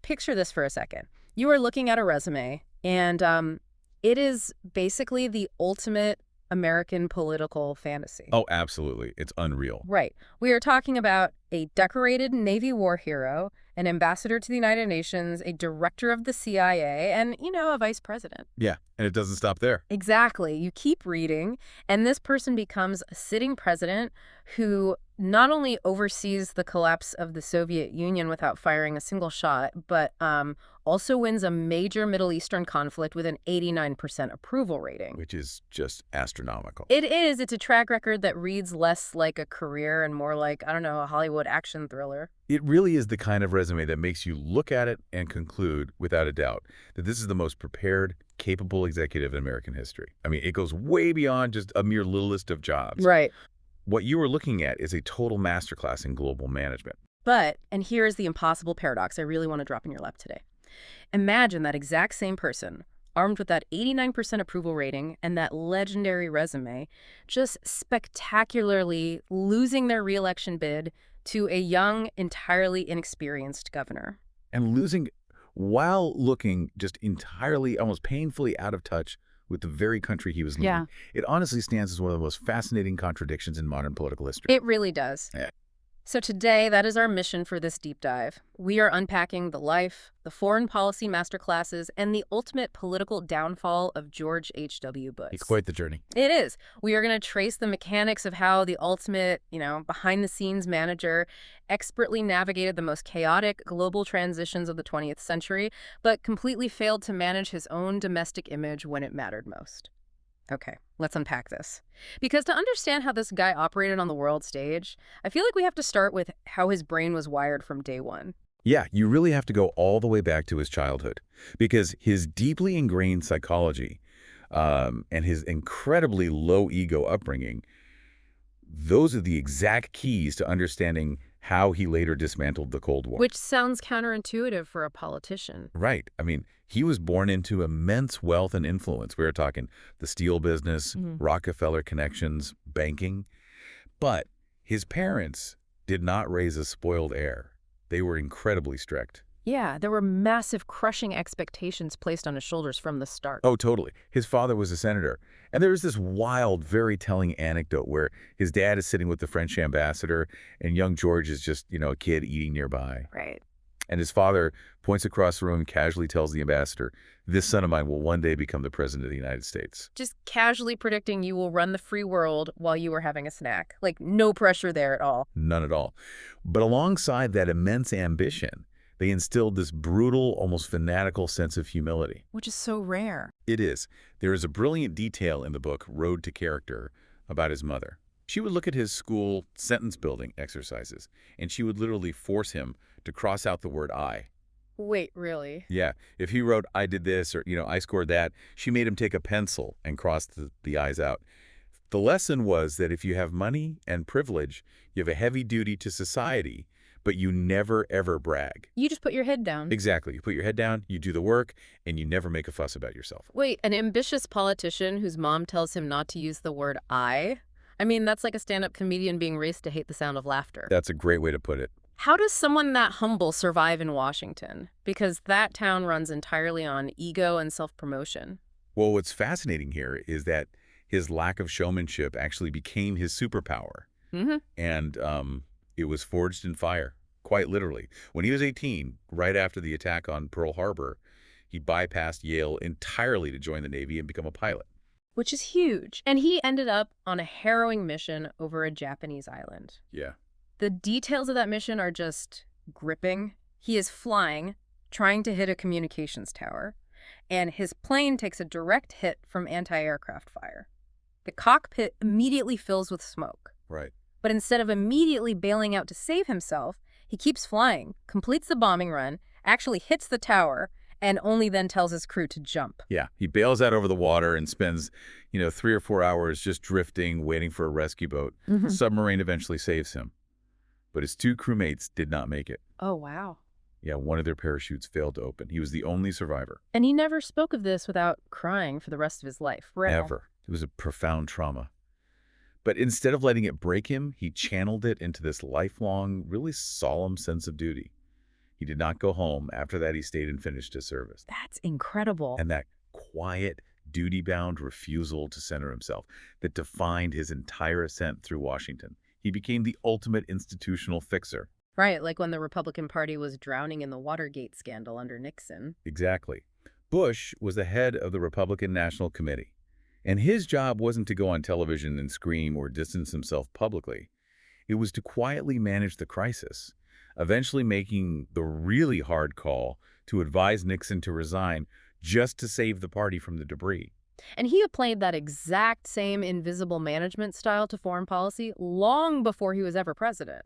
picture this for a second. You are looking at a resume, and it is basically the ultimate American political fantasy. Oh, absolutely. It's unreal. Right. We are talking about a decorated Navy war hero, an ambassador to the United Nations, a director of the CIA, and, a vice president. Yeah, and it doesn't stop there. Exactly. You keep reading, and this person becomes a sitting president who not only oversees the collapse of the Soviet Union without firing a single shot, but also wins a major Middle Eastern conflict with an 89% approval rating. Which is just astronomical. It is. It's a track record that reads less like a career and more like, I don't know, a Hollywood action thriller. It really is the kind of resume that makes you look at it and conclude, without a doubt, that this is the most prepared, capable executive in American history. I mean, it goes way beyond just a mere little list of jobs. Right. What you are looking at is a total masterclass in global management. But, and here is the impossible paradox I really want to drop in your lap today. Imagine that exact same person, armed with that 89% approval rating and that legendary resume, just spectacularly losing their re-election bid to a young, entirely inexperienced governor. And losing while looking just entirely, almost painfully out of touch with the very country he was leading. Yeah. It honestly stands as one of the most fascinating contradictions in modern political history. It really does. Yeah. So today, that is our mission for this deep dive. We are unpacking the life, the foreign policy masterclasses, and the ultimate political downfall of George H.W. Bush. It's quite the journey. It is. We are going to trace the mechanics of how the ultimate, behind-the-scenes manager expertly navigated the most chaotic global transitions of the 20th century, but completely failed to manage his own domestic image when it mattered most. Okay, let's unpack this. Because to understand how this guy operated on the world stage, I feel like we have to start with how his brain was wired from day one. Yeah, you really have to go all the way back to his childhood, because his deeply ingrained psychology and his incredibly low ego upbringing, those are the exact keys to understanding how he later dismantled the Cold War. Which sounds counterintuitive for a politician. Right. I mean, he was born into immense wealth and influence. We were talking the steel business, Rockefeller connections, banking. But his parents did not raise a spoiled heir. They were incredibly strict. Yeah, there were massive crushing expectations placed on his shoulders from the start. Oh, totally. His father was a senator. And there was this wild, very telling anecdote where his dad is sitting with the French ambassador and young George is just, a kid eating nearby. Right. And his father points across the room and casually tells the ambassador, "This son of mine will one day become the president of the United States." Just casually predicting you will run the free world while you were having a snack. Like, no pressure there at all. None at all. But alongside that immense ambition, they instilled this brutal, almost fanatical sense of humility. Which is so rare. It is. There is a brilliant detail in the book, Road to Character, about his mother. She would look at his school sentence-building exercises, and she would literally force him to cross out the word I. Wait, really? Yeah. If he wrote, "I did this," or, "I scored that," she made him take a pencil and cross the I's out. The lesson was that if you have money and privilege, you have a heavy duty to society, but you never, ever brag. You just put your head down. Exactly. You put your head down, you do the work, and you never make a fuss about yourself. Wait, an ambitious politician whose mom tells him not to use the word I? I mean, that's like a stand-up comedian being raised to hate the sound of laughter. That's a great way to put it. How does someone that humble survive in Washington? Because that town runs entirely on ego and self-promotion. Well, what's fascinating here is that his lack of showmanship actually became his superpower. And it was forged in fire, quite literally. When he was 18, right after the attack on Pearl Harbor, he bypassed Yale entirely to join the Navy and become a pilot. Which is huge. And he ended up on a harrowing mission over a Japanese island. Yeah. The details of that mission are just gripping. He is flying, trying to hit a communications tower, and his plane takes a direct hit from anti-aircraft fire. The cockpit immediately fills with smoke. Right. But instead of immediately bailing out to save himself, he keeps flying, completes the bombing run, actually hits the tower, and only then tells his crew to jump. Yeah, he bails out over the water and spends, 3 or 4 hours just drifting, waiting for a rescue boat. The submarine eventually saves him. But his 2 crewmates did not make it. Oh, wow. Yeah, one of their parachutes failed to open. He was the only survivor. And he never spoke of this without crying for the rest of his life. Right? Ever. It was a profound trauma. But instead of letting it break him, he channeled it into this lifelong, really solemn sense of duty. He did not go home. After that, he stayed and finished his service. That's incredible. And that quiet, duty-bound refusal to center himself that defined his entire ascent through Washington. He became the ultimate institutional fixer. Right, like when the Republican Party was drowning in the Watergate scandal under Nixon. Exactly. Bush was the head of the Republican National Committee, and his job wasn't to go on television and scream or distance himself publicly. It was to quietly manage the crisis, eventually making the really hard call to advise Nixon to resign just to save the party from the debris. And he applied that exact same invisible management style to foreign policy long before he was ever president.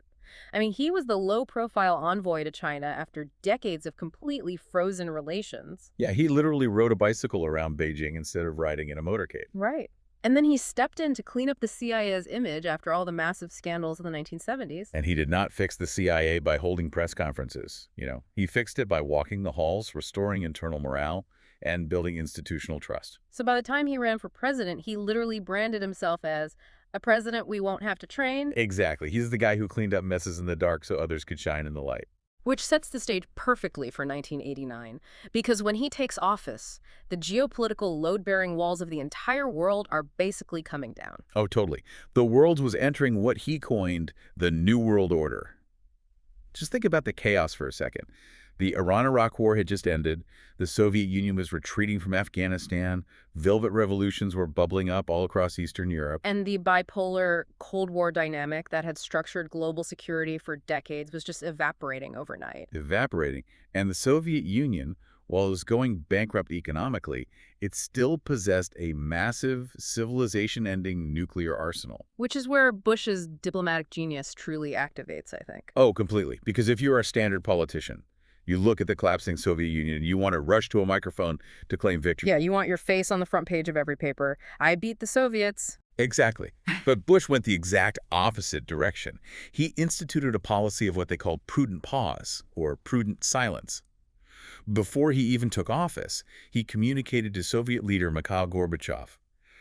I mean, he was the low-profile envoy to China after decades of completely frozen relations. Yeah, he literally rode a bicycle around Beijing instead of riding in a motorcade. Right. And then he stepped in to clean up the CIA's image after all the massive scandals in the 1970s. And he did not fix the CIA by holding press conferences. He fixed it by walking the halls, restoring internal morale, and building institutional trust. So by the time he ran for president, he literally branded himself as a president we won't have to train. Exactly. He's the guy who cleaned up messes in the dark so others could shine in the light. Which sets the stage perfectly for 1989, because when he takes office, the geopolitical load-bearing walls of the entire world are basically coming down. Oh, totally. The world was entering what he coined the New World Order. Just think about the chaos for a second. The Iran-Iraq War had just ended. The Soviet Union was retreating from Afghanistan. Velvet revolutions were bubbling up all across Eastern Europe. And the bipolar Cold War dynamic that had structured global security for decades was just evaporating overnight. Evaporating. And the Soviet Union, while it was going bankrupt economically, it still possessed a massive, civilization-ending nuclear arsenal. Which is where Bush's diplomatic genius truly activates, I think. Oh, completely. Because if you're a standard politician, you look at the collapsing Soviet Union and you want to rush to a microphone to claim victory. Yeah, you want your face on the front page of every paper. I beat the Soviets. Exactly. But Bush went the exact opposite direction. He instituted a policy of what they called prudent pause, or prudent silence. Before he even took office, he communicated to Soviet leader Mikhail Gorbachev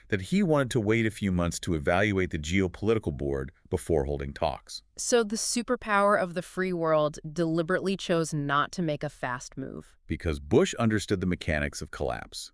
that he wanted to wait a few months to evaluate the geopolitical board before holding talks. So the superpower of the free world deliberately chose not to make a fast move. Because Bush understood the mechanics of collapse.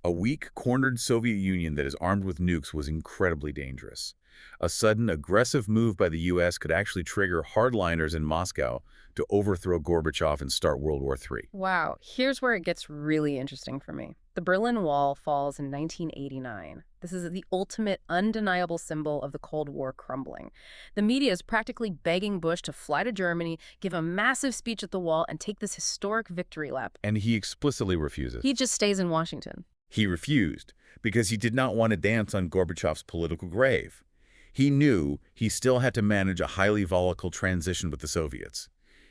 A weak, cornered Soviet Union that is armed with nukes was incredibly dangerous. A sudden, aggressive move by the U.S. could actually trigger hardliners in Moscow to overthrow Gorbachev and start World War III. Wow, here's where it gets really interesting for me. The Berlin Wall falls in 1989. This is the ultimate, undeniable symbol of the Cold War crumbling. The media is practically begging Bush to fly to Germany, give a massive speech at the wall, and take this historic victory lap. And he explicitly refuses. He just stays in Washington. He refused because he did not want to dance on Gorbachev's political grave. He knew he still had to manage a highly volatile transition with the Soviets.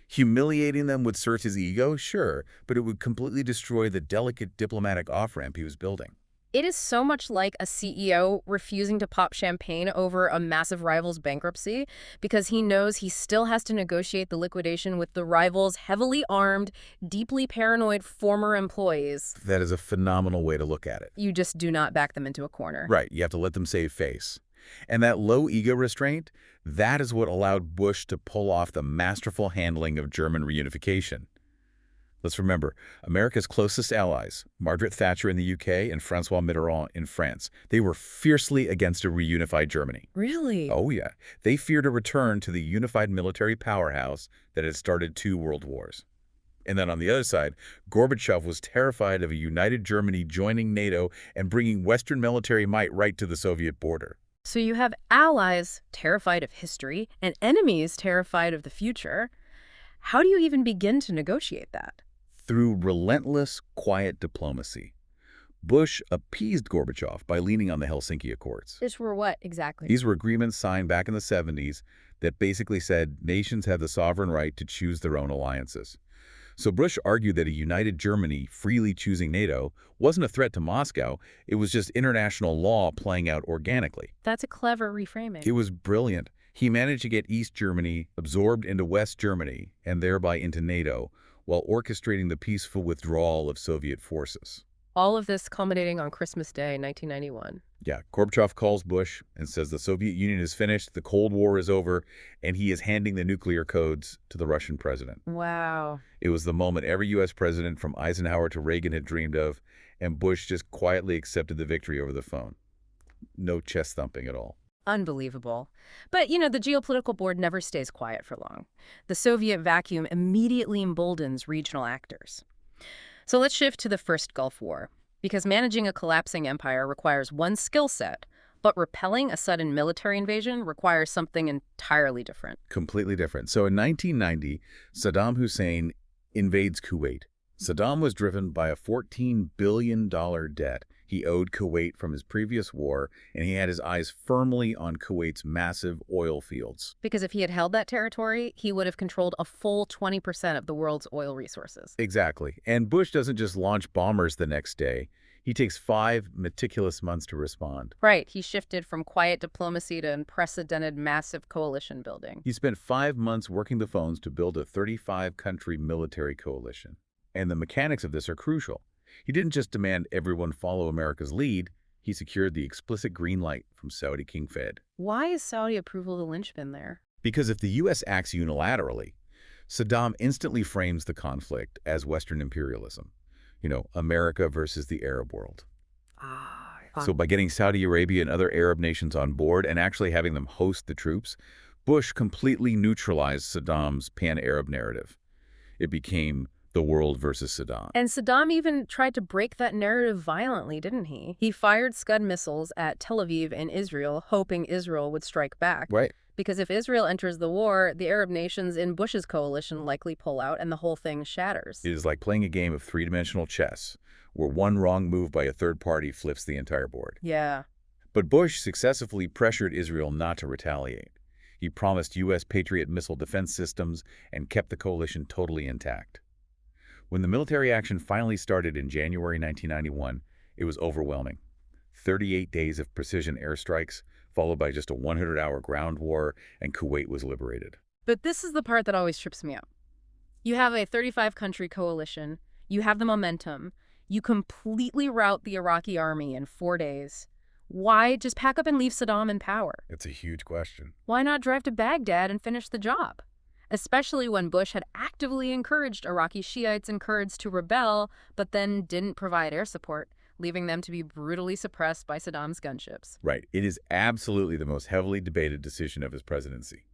Humiliating them would serve his ego, sure, but it would completely destroy the delicate diplomatic off-ramp he was building. It is so much like a CEO refusing to pop champagne over a massive rival's bankruptcy because he knows he still has to negotiate the liquidation with the rival's heavily armed, deeply paranoid former employees. That is a phenomenal way to look at it. You just do not back them into a corner. Right, you have to let them save face. And that low ego restraint, that is what allowed Bush to pull off the masterful handling of German reunification. Let's remember, America's closest allies, Margaret Thatcher in the UK and François Mitterrand in France, they were fiercely against a reunified Germany. Really? Oh yeah, they feared a return to the unified military powerhouse that had started 2 world wars. And then on the other side, Gorbachev was terrified of a united Germany joining NATO and bringing Western military might right to the Soviet border. So you have allies terrified of history and enemies terrified of the future. How do you even begin to negotiate that? Through relentless, quiet diplomacy. Bush appeased Gorbachev by leaning on the Helsinki Accords. These were what, exactly? These were agreements signed back in the 70s that basically said nations have the sovereign right to choose their own alliances. So Bush argued that a united Germany freely choosing NATO wasn't a threat to Moscow, it was just international law playing out organically. That's a clever reframing. It was brilliant. He managed to get East Germany absorbed into West Germany and thereby into NATO, while orchestrating the peaceful withdrawal of Soviet forces. All of this culminating on Christmas Day, 1991. Yeah, Gorbachev calls Bush and says the Soviet Union is finished, the Cold War is over, and he is handing the nuclear codes to the Russian president. Wow. It was the moment every U.S. president from Eisenhower to Reagan had dreamed of, and Bush just quietly accepted the victory over the phone. No chest thumping at all. Unbelievable. But, the geopolitical board never stays quiet for long. The Soviet vacuum immediately emboldens regional actors. So let's shift to the First Gulf War, because managing a collapsing empire requires one skill set, but repelling a sudden military invasion requires something entirely different. Completely different. So in 1990, Saddam Hussein invades Kuwait. Saddam was driven by a $14 billion debt he owed Kuwait from his previous war, and he had his eyes firmly on Kuwait's massive oil fields. Because if he had held that territory, he would have controlled a full 20% of the world's oil resources. Exactly. And Bush doesn't just launch bombers the next day. He takes 5 meticulous months to respond. Right, he shifted from quiet diplomacy to unprecedented massive coalition building. He spent 5 months working the phones to build a 35-country military coalition. And the mechanics of this are crucial. He didn't just demand everyone follow America's lead, he secured the explicit green light from Saudi King Fahd. Why is Saudi approval the linchpin there? Because if the U.S. acts unilaterally, Saddam instantly frames the conflict as Western imperialism. America versus the Arab world. So by getting Saudi Arabia and other Arab nations on board and actually having them host the troops, Bush completely neutralized Saddam's pan-Arab narrative. It became the world versus Saddam. And Saddam even tried to break that narrative violently, didn't he? He fired Scud missiles at Tel Aviv and Israel, hoping Israel would strike back. Right. Because if Israel enters the war, the Arab nations in Bush's coalition likely pull out and the whole thing shatters. It is like playing a game of three-dimensional chess, where one wrong move by a third party flips the entire board. Yeah. But Bush successfully pressured Israel not to retaliate. He promised U.S. Patriot missile defense systems and kept the coalition totally intact. When the military action finally started in January 1991, it was overwhelming. 38 days of precision airstrikes, followed by just a 100-hour ground war, and Kuwait was liberated. But this is the part that always trips me up. You have a 35-country coalition, you have the momentum, you completely rout the Iraqi army in 4 days. Why just pack up and leave Saddam in power? It's a huge question. Why not drive to Baghdad and finish the job? Especially when Bush had actively encouraged Iraqi Shiites and Kurds to rebel, but then didn't provide air support, leaving them to be brutally suppressed by Saddam's gunships. Right. It is absolutely the most heavily debated decision of his presidency.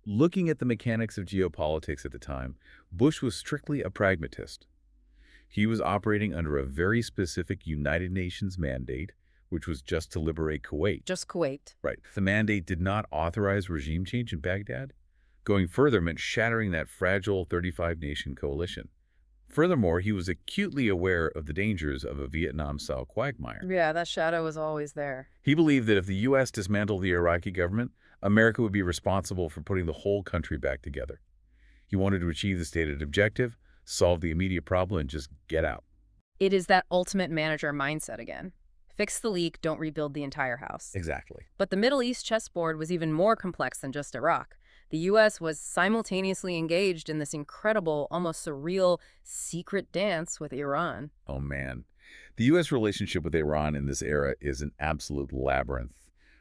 Looking at the mechanics of geopolitics at the time, Bush was strictly a pragmatist. He was operating under a very specific United Nations mandate, which was just to liberate Kuwait. Just Kuwait. Right. The mandate did not authorize regime change in Baghdad. Going further meant shattering that fragile 35-nation coalition. Furthermore, he was acutely aware of the dangers of a Vietnam-style quagmire. Yeah, that shadow was always there. He believed that if the U.S. dismantled the Iraqi government, America would be responsible for putting the whole country back together. He wanted to achieve the stated objective, solve the immediate problem, and just get out. It is that ultimate manager mindset again. Fix the leak, don't rebuild the entire house. Exactly. But the Middle East chessboard was even more complex than just Iraq. The U.S. was simultaneously engaged in this incredible, almost surreal, secret dance with Iran. Oh, man. The U.S. relationship with Iran in this era is an absolute labyrinth.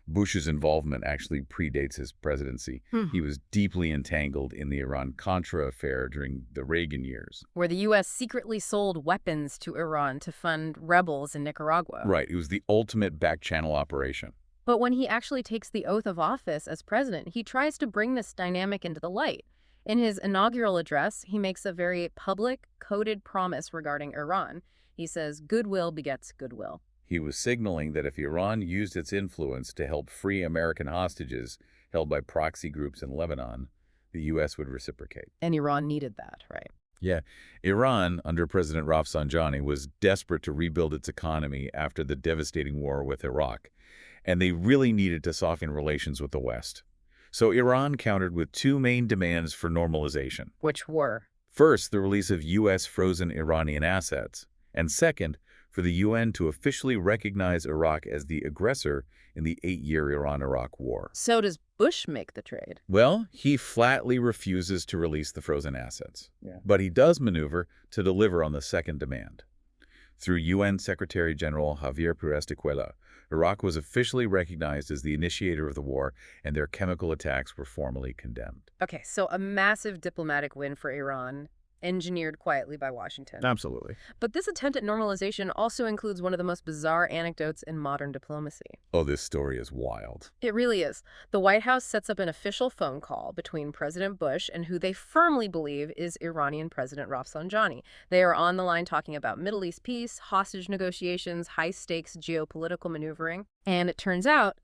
Bush's involvement actually predates his presidency. He was deeply entangled in the Iran-Contra affair during the Reagan years. Where the U.S. secretly sold weapons to Iran to fund rebels in Nicaragua. Right. It was the ultimate back-channel operation. But when he actually takes the oath of office as president, he tries to bring this dynamic into the light. In his inaugural address, he makes a very public, coded promise regarding Iran. He says, goodwill begets goodwill. He was signaling that if Iran used its influence to help free American hostages held by proxy groups in Lebanon, the U.S. would reciprocate. And Iran needed that, right? Yeah. Iran, under President Rafsanjani, was desperate to rebuild its economy after the devastating war with Iraq, and they really needed to soften relations with the West. So Iran countered with 2 main demands for normalization. Which were? First, the release of U.S. frozen Iranian assets, and second, for the UN to officially recognize Iraq as the aggressor in the 8-year Iran-Iraq war. So does Bush make the trade? Well, he flatly refuses to release the frozen assets. Yeah. But he does maneuver to deliver on the second demand. Through UN Secretary General Javier Pérez de Cuellar, Iraq was officially recognized as the initiator of the war, and their chemical attacks were formally condemned. Okay, so a massive diplomatic win for Iran, engineered quietly by Washington. Absolutely. But this attempt at normalization also includes one of the most bizarre anecdotes in modern diplomacy. Oh, this story is wild. It really is. The White House sets up an official phone call between President Bush and who they firmly believe is Iranian President Rafsanjani. They are on the line talking about Middle East peace, hostage negotiations, high-stakes geopolitical maneuvering. And it turns out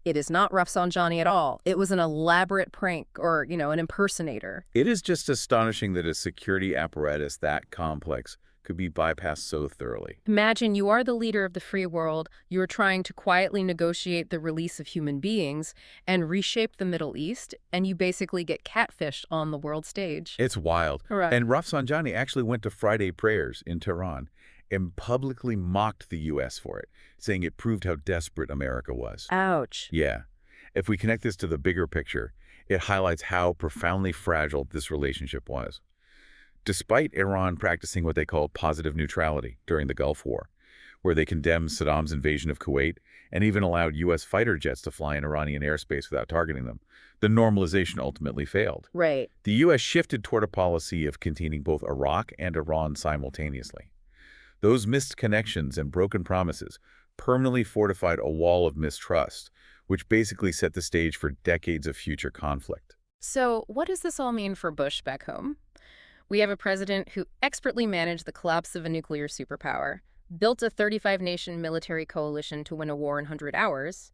it is not Rafsanjani at all. It was an elaborate prank or, an impersonator. It is just astonishing that a security apparatus that complex could be bypassed so thoroughly. Imagine you are the leader of the free world, you're trying to quietly negotiate the release of human beings and reshape the Middle East, and you basically get catfished on the world stage. It's wild. Right. And Rafsanjani actually went to Friday prayers in Tehran and publicly mocked the U.S. for it, saying it proved how desperate America was. Ouch. Yeah. If we connect this to the bigger picture, it highlights how profoundly fragile this relationship was. Despite Iran practicing what they called positive neutrality during the Gulf War, where they condemned Saddam's invasion of Kuwait and even allowed U.S. fighter jets to fly in Iranian airspace without targeting them, the normalization ultimately failed. Right. The U.S. shifted toward a policy of containing both Iraq and Iran simultaneously. Those missed connections and broken promises permanently fortified a wall of mistrust, which basically set the stage for decades of future conflict. So what does this all mean for Bush back home? We have a president who expertly managed the collapse of a nuclear superpower, built a 35-nation military coalition to win a war in 100 hours,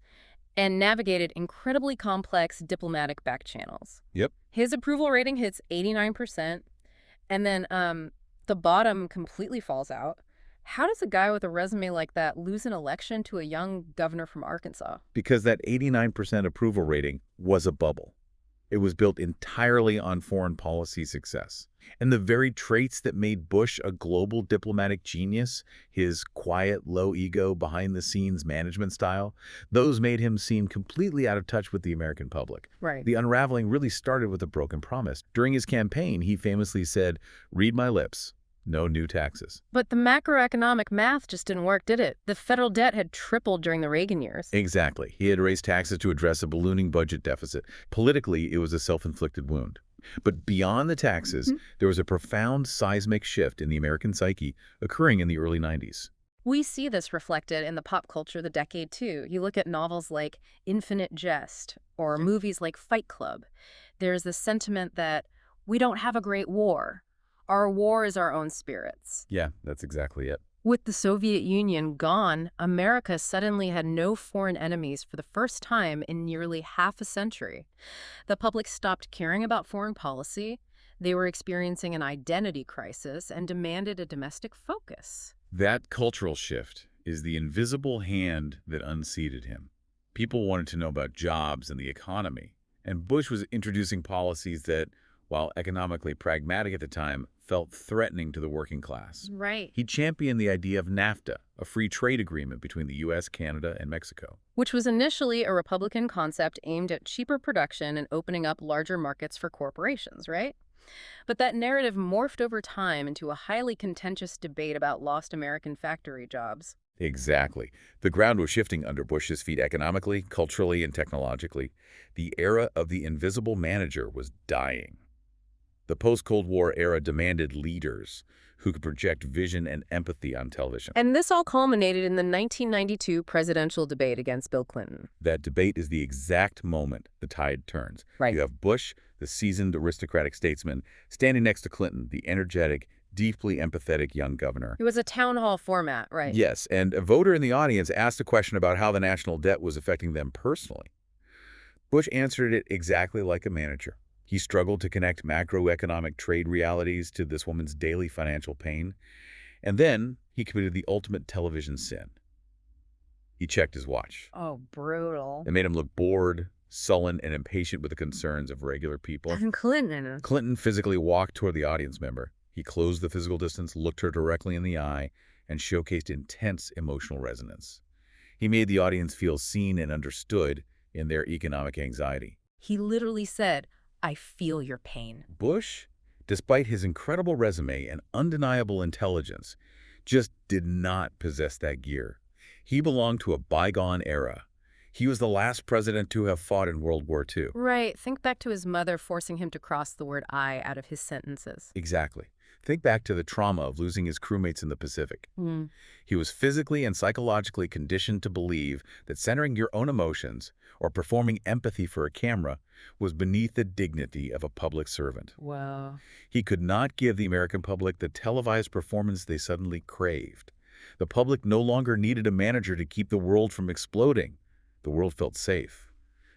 and navigated incredibly complex diplomatic back channels. Yep. His approval rating hits 89%, and then the bottom completely falls out. How does a guy with a resume like that lose an election to a young governor from Arkansas? Because that 89% approval rating was a bubble. It was built entirely on foreign policy success. And the very traits that made Bush a global diplomatic genius, his quiet, low ego, behind-the-scenes management style, those made him seem completely out of touch with the American public. Right. The unraveling really started with a broken promise. During his campaign, he famously said, "Read my lips. No new taxes." But the macroeconomic math just didn't work, did it? The federal debt had tripled during the Reagan years. Exactly. He had raised taxes to address a ballooning budget deficit. Politically, it was a self-inflicted wound. But beyond the taxes, there was a profound seismic shift in the American psyche occurring in the early 90s. We see this reflected in the pop culture of the decade, too. You look at novels like Infinite Jest or movies like Fight Club. There's this sentiment that we don't have a great war. Our war is our own spirits. Yeah, that's exactly it. With the Soviet Union gone, America suddenly had no foreign enemies for the first time in nearly half a century. The public stopped caring about foreign policy. They were experiencing an identity crisis and demanded a domestic focus. That cultural shift is the invisible hand that unseated him. People wanted to know about jobs and the economy, and Bush was introducing policies that, while economically pragmatic at the time, felt threatening to the working class. Right. He championed the idea of NAFTA, a free trade agreement between the U.S., Canada, and Mexico. Which was initially a Republican concept aimed at cheaper production and opening up larger markets for corporations, right? But that narrative morphed over time into a highly contentious debate about lost American factory jobs. Exactly. The ground was shifting under Bush's feet economically, culturally, and technologically. The era of the invisible manager was dying. The post-Cold War era demanded leaders who could project vision and empathy on television. And this all culminated in the 1992 presidential debate against Bill Clinton. That debate is the exact moment the tide turns. Right. You have Bush, the seasoned aristocratic statesman, standing next to Clinton, the energetic, deeply empathetic young governor. It was a town hall format, right? Yes, and a voter in the audience asked a question about how the national debt was affecting them personally. Bush answered it exactly like a manager. He struggled to connect macroeconomic trade realities to this woman's daily financial pain. And then he committed the ultimate television sin. He checked his watch. Oh, brutal. It made him look bored, sullen, and impatient with the concerns of regular people. And Clinton. Clinton physically walked toward the audience member. He closed the physical distance, looked her directly in the eye, and showcased intense emotional resonance. He made the audience feel seen and understood in their economic anxiety. He literally said, "I feel your pain." Bush, despite his incredible resume and undeniable intelligence, just did not possess that gear. He belonged to a bygone era. He was the last president to have fought in World War II. Right. Think back to his mother forcing him to cross the word I out of his sentences. Exactly. Think back to the trauma of losing his crewmates in the Pacific. Hmm. He was physically and psychologically conditioned to believe that centering your own emotions or performing empathy for a camera was beneath the dignity of a public servant. Wow. He could not give the American public the televised performance they suddenly craved. The public no longer needed a manager to keep the world from exploding. The world felt safe.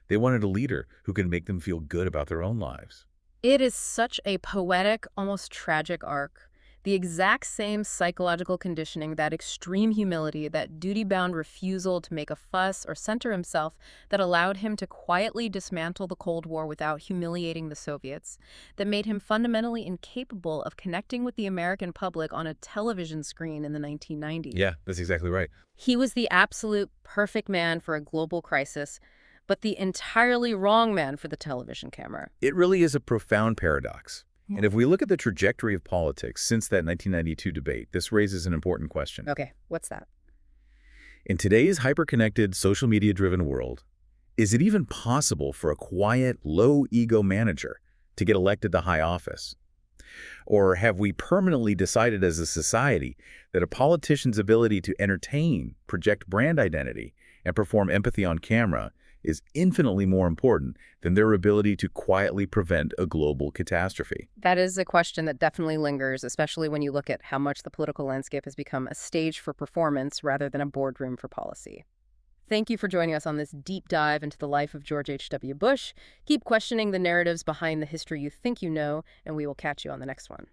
They wanted a leader who could make them feel good about their own lives. It is such a poetic, almost tragic arc. The exact same psychological conditioning, that extreme humility, that duty-bound refusal to make a fuss or center himself that allowed him to quietly dismantle the Cold War without humiliating the Soviets, that made him fundamentally incapable of connecting with the American public on a television screen in the 1990s. Yeah, that's exactly right. He was the absolute perfect man for a global crisis, but the entirely wrong man for the television camera. It really is a profound paradox. And if we look at the trajectory of politics since that 1992 debate, this raises an important question. Okay, what's that? In today's hyper-connected, social media-driven world, is it even possible for a quiet, low-ego manager to get elected to high office? Or have we permanently decided as a society that a politician's ability to entertain, project brand identity, and perform empathy on camera is infinitely more important than their ability to quietly prevent a global catastrophe? That is a question that definitely lingers, especially when you look at how much the political landscape has become a stage for performance rather than a boardroom for policy. Thank you for joining us on this deep dive into the life of George H.W. Bush. Keep questioning the narratives behind the history you think you know, and we will catch you on the next one.